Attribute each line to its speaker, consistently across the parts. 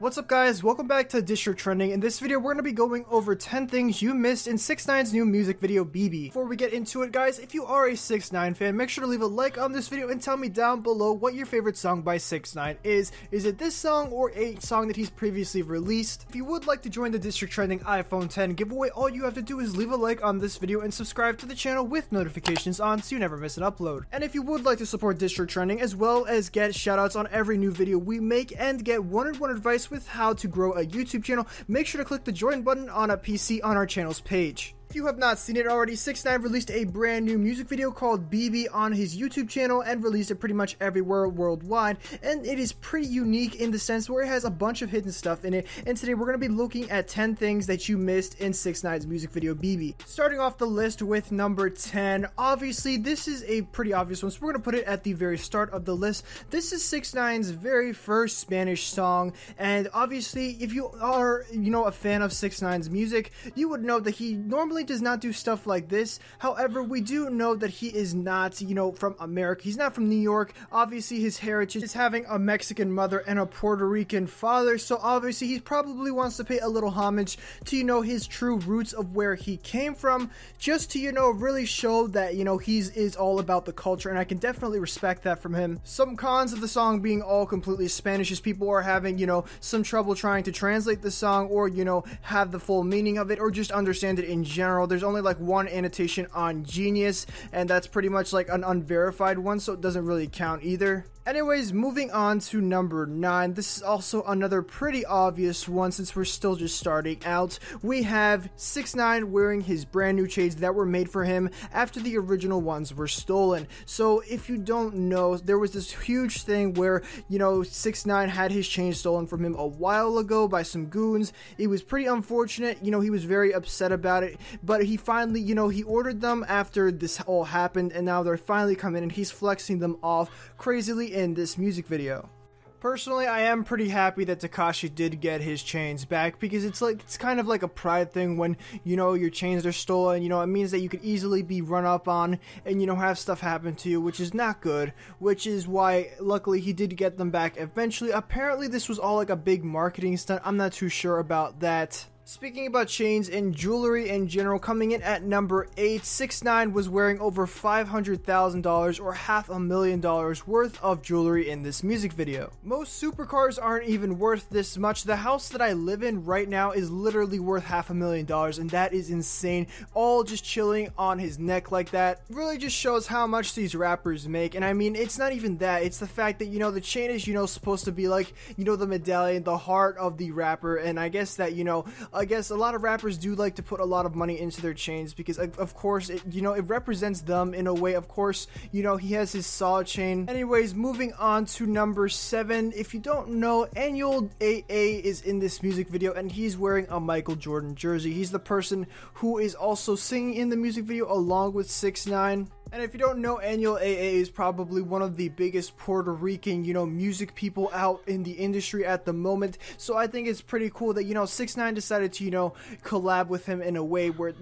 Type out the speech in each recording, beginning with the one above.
Speaker 1: What's up guys, welcome back to District Trending. In this video we're going to be going over 10 things you missed in 6ix9ine's new music video BEBE. Before we get into it guys, if you are a 6ix9ine fan, make sure to leave a like on this video and tell me down below what your favorite song by 6ix9ine is. Is it this song or a song that he's previously released? If you would like to join the District Trending iPhone 10 giveaway, all you have to do is leave a like on this video and subscribe to the channel with notifications on so you never miss an upload. And if you would like to support District Trending as well as get shoutouts on every new video we make and get one-on-one advice with how to grow a YouTube channel, make sure to click the join button on a PC on our channel's page. If you have not seen it already, 6ix9ine released a brand new music video called BEBE on his YouTube channel and released it pretty much everywhere worldwide, and it is pretty unique in the sense where it has a bunch of hidden stuff in it. And today we're going to be looking at 10 things that you missed in 6ix9ine's music video BEBE. Starting off the list with number 10, obviously this is a pretty obvious one, so we're going to put it at the very start of the list. This is 6ix9ine's very first Spanish song, and obviously if you are a fan of 6ix9ine's music, you would know that he normally does not do stuff like this. However, we do know that he is not, from America. He's not from New York. Obviously, his heritage is having a Mexican mother and a Puerto Rican father, so obviously he probably wants to pay a little homage to, his true roots of where he came from, just to, really show that, he is all about the culture, and I can definitely respect that from him. Some cons of the song being all completely Spanish is people are having, some trouble trying to translate the song or, have the full meaning of it or just understand it in general. There's only like one annotation on Genius, and that's pretty much like an unverified one, so it doesn't really count either. Anyways, moving on to number 9. This is also another pretty obvious one since we're still just starting out. We have 6ix9ine wearing his brand new chains that were made for him after the original ones were stolen. So if you don't know, there was this huge thing where, 6ix9ine had his chains stolen from him a while ago by some goons. It was pretty unfortunate, he was very upset about it, but he finally, he ordered them after this all happened, and now they're finally coming and he's flexing them off crazily in this music video. Personally, I am pretty happy that Tekashi did get his chains back because it's kind of like a pride thing when, your chains are stolen. It means that you could easily be run up on and, have stuff happen to you, which is not good, which is why, luckily, he did get them back eventually. Apparently, this was all like a big marketing stunt. I'm not too sure about that. Speaking about chains and jewelry in general, coming in at number 8, 6ix9ine was wearing over $500,000 or $500,000 worth of jewelry in this music video. Most supercars aren't even worth this much. The house that I live in right now is literally worth $500,000, and that is insane. All just chilling on his neck like that really just shows how much these rappers make. And I mean, it's not even that. It's the fact that, the chain is, supposed to be like, the medallion, the heart of the rapper. And I guess that, I guess a lot of rappers do like to put a lot of money into their chains because of course it represents them in a way. Of course, he has his saw chain. Anyways, moving on to number 7. If you don't know, Anuel AA is in this music video and he's wearing a Michael Jordan jersey. He's the person who is also singing in the music video along with 6ix9ine. And if you don't know, Anuel AA is probably one of the biggest Puerto Rican, music people out in the industry at the moment. So I think it's pretty cool that, 6ix9ine decided to, collab with him in a way where,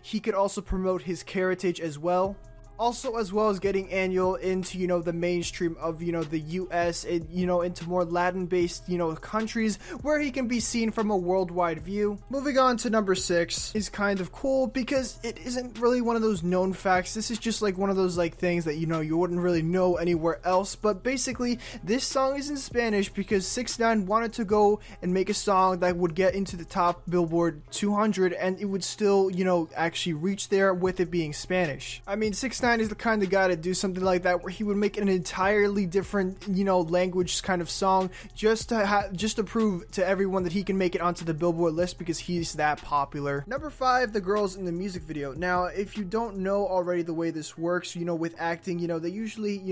Speaker 1: he could also promote his heritage as well. Also, as well as getting Anuel into, the mainstream of, the US and, into more Latin-based, countries where he can be seen from a worldwide view. Moving on to number 6 is kind of cool because it isn't really one of those known facts. This is just like one of those things that, you wouldn't really know anywhere else. But basically, this song is in Spanish because 6ix9ine wanted to go and make a song that would get into the top Billboard 200 and it would still, actually reach there with it being Spanish. I mean, 6ix9ine is the kind of guy to do something like that where he would make an entirely different language kind of song just to prove to everyone that he can make it onto the Billboard list because he's that popular. Number 5, the girls in the music video. Now if you don't know already the way this works, with acting, they usually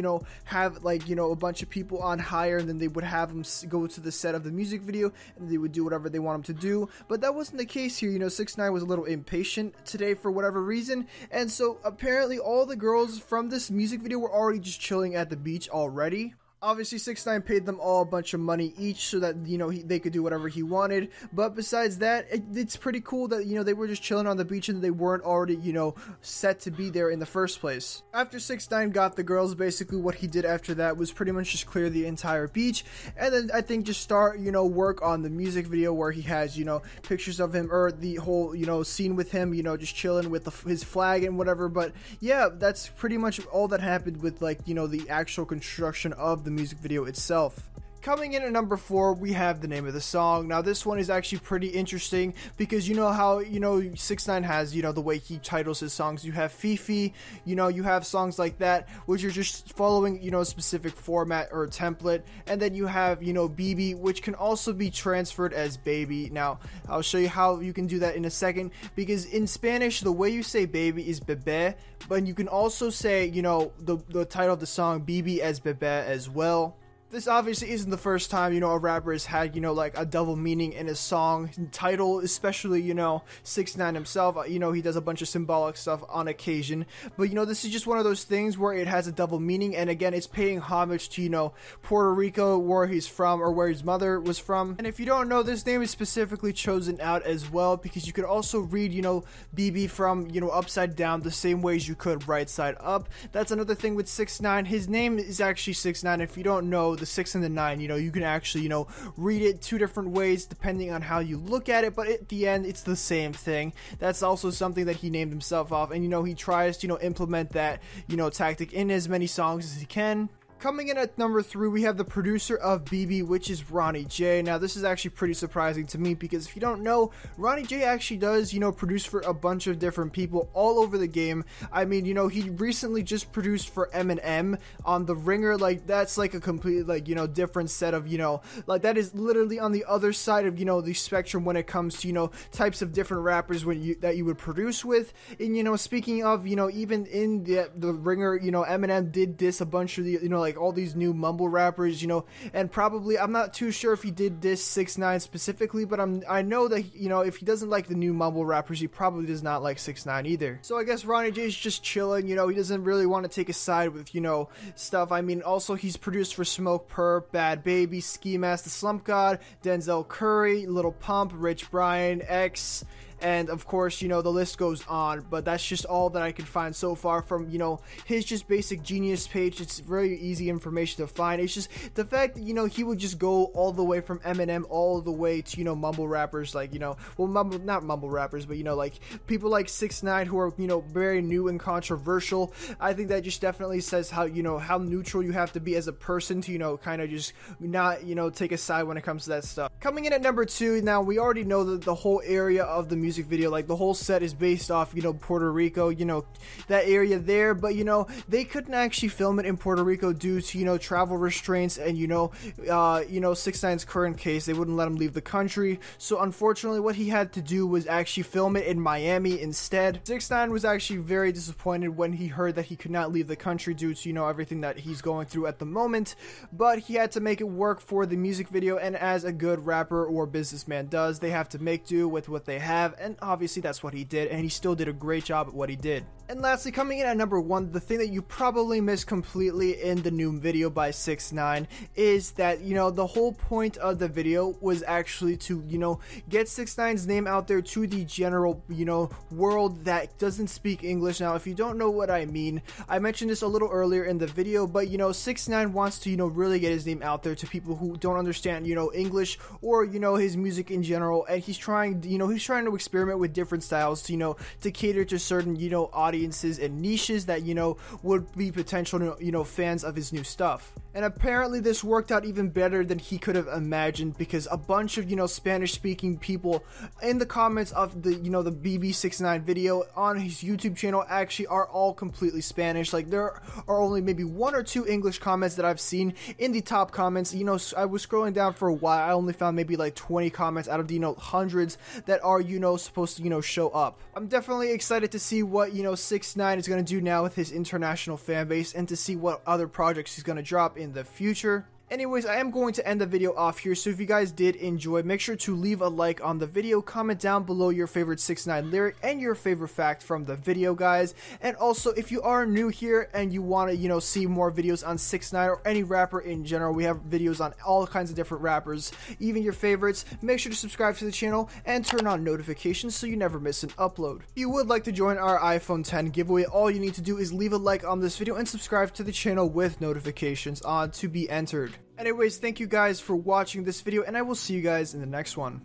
Speaker 1: have a bunch of people on hire and then they would have them go to the set of the music video and they would do whatever they want them to do, but that wasn't the case here. 6ix9ine was a little impatient today for whatever reason, and so apparently all the girls from this music video were already just chilling at the beach already. Obviously, 6ix9ine paid them all a bunch of money each so that, you know, they could do whatever he wanted. But besides that, it's pretty cool that, you know, they were just chilling on the beach and they weren't already, you know, set to be there in the first place. After 6ix9ine got the girls, basically what he did after that was pretty much just clear the entire beach. And then I think just start, you know, work on the music video where he has, you know, pictures of him, or the whole, you know, scene with him, you know, just chilling with his flag and whatever. But yeah, that's pretty much all that happened with, like, you know, the actual construction of the music video itself. Coming in at number 4, we have the name of the song. Now this one is actually pretty interesting because you know how, you know, 6ix9ine has, you know, the way he titles his songs. You have FEFE, you know, you have songs like that which are just following, you know, a specific format or template, and then you have, you know, BEBE, which can also be transferred as baby. Now I'll show you how you can do that in a second, because in Spanish the way you say baby is BEBE, but you can also say, you know, the title of the song BEBE as BEBE as well. This obviously isn't the first time, you know, a rapper has had, you know, like a double meaning in his song title, especially, you know, 6ix9ine himself. You know, he does a bunch of symbolic stuff on occasion, but, you know, this is just one of those things where it has a double meaning, and again, it's paying homage to, you know, Puerto Rico, where he's from, or where his mother was from. And if you don't know, this name is specifically chosen out as well because you could also read, you know, BEBE from, you know, upside down the same way as you could right side up. That's another thing with 6ix9ine. His name is actually 6ix9ine. If you don't know, the 6 and the 9, you know, you can actually, you know, read it two different ways depending on how you look at it, but at the end it's the same thing. That's also something that he named himself off, and, you know, he tries to, you know, implement that, you know, tactic in as many songs as he can. Coming in at number 3, we have the producer of BEBE, which is Ronnie J. Now, this is actually pretty surprising to me because if you don't know, Ronnie J actually does, you know, produce for a bunch of different people all over the game. I mean, you know, he recently just produced for Eminem on The Ringer. Like, that's like a completely, like, you know, different set of, you know, like, that is literally on the other side of, you know, the spectrum when it comes to, you know, types of different rappers that you would produce with. And, you know, speaking of, you know, even in the Ringer, you know, Eminem did diss a bunch of the, you know, like all these new mumble rappers, you know, and probably, I'm not too sure if he did diss 6ix9ine specifically, but I know that, you know, if he doesn't like the new mumble rappers, he probably does not like 6ix9ine either. So I guess Ronnie J is just chilling, you know, he doesn't really want to take a side with, you know, stuff. I mean, also he's produced for Smoke Perp, Bad Baby, Ski Mask, The Slump God, Denzel Curry, Lil Pump, Rich Brian, X, and of course, you know, the list goes on. But that's just all that I could find so far from, you know, his just basic Genius page. It's very easy information to find. It's just the fact that, you know, he would just go all the way from Eminem all the way to, you know, mumble rappers, like, you know, well, not mumble rappers, but, you know, like people like 6ix9ine who are, you know, very new and controversial. I think that just definitely says how, you know, how neutral you have to be as a person to, you know, kind of just not, you know, take a side when it comes to that stuff. Coming in at number 2, now we already know that the whole area of the music video, like the whole set is based off, you know, Puerto Rico, you know, that area there, but, you know, they couldn't actually film it in Puerto Rico due to, you know, travel restraints and, you know, 6ix9ine's current case. They wouldn't let him leave the country, so unfortunately what he had to do was actually film it in Miami instead. 6ix9ine was actually very disappointed when he heard that he could not leave the country due to, you know, everything that he's going through at the moment, but he had to make it work for the music video, and as a good rapper or businessman does, they have to make do with what they have, and obviously that's what he did, and he still did a great job at what he did. And lastly, coming in at number 1, the thing that you probably missed completely in the new video by 6ix9ine is that, you know, the whole point of the video was actually to, you know, get 6ix9ine's name out there to the general, you know, world that doesn't speak English. Now, if you don't know what I mean, I mentioned this a little earlier in the video, but, you know, 6ix9ine wants to, you know, really get his name out there to people who don't understand, you know, English or, you know, his music in general, and he's trying, you know, he's trying to experiment with different styles to, you know, to cater to certain, you know, audiences and niches that, you know, would be potential, you know, fans of his new stuff. And apparently this worked out even better than he could have imagined, because a bunch of, you know, Spanish speaking people in the comments of the, you know, the BEBE 6ix9ine video on his YouTube channel actually are all completely Spanish. Like, there are only maybe 1 or 2 English comments that I've seen in the top comments. You know, I was scrolling down for a while, I only found maybe like 20 comments out of the, you know, hundreds that are, you know, supposed to, you know, show up. I'm definitely excited to see what, you know, 6ix9ine is going to do now with his international fan base, and to see what other projects he's going to drop in the future. Anyways, I am going to end the video off here, so if you guys did enjoy, make sure to leave a like on the video, comment down below your favorite 6ix9ine lyric and your favorite fact from the video, guys. And also, if you are new here and you want to, see more videos on 6ix9ine or any rapper in general, we have videos on all kinds of different rappers, even your favorites. Make sure to subscribe to the channel and turn on notifications so you never miss an upload. If you would like to join our iPhone 10 giveaway, all you need to do is leave a like on this video and subscribe to the channel with notifications on to be entered. Anyways, thank you guys for watching this video, and I will see you guys in the next one.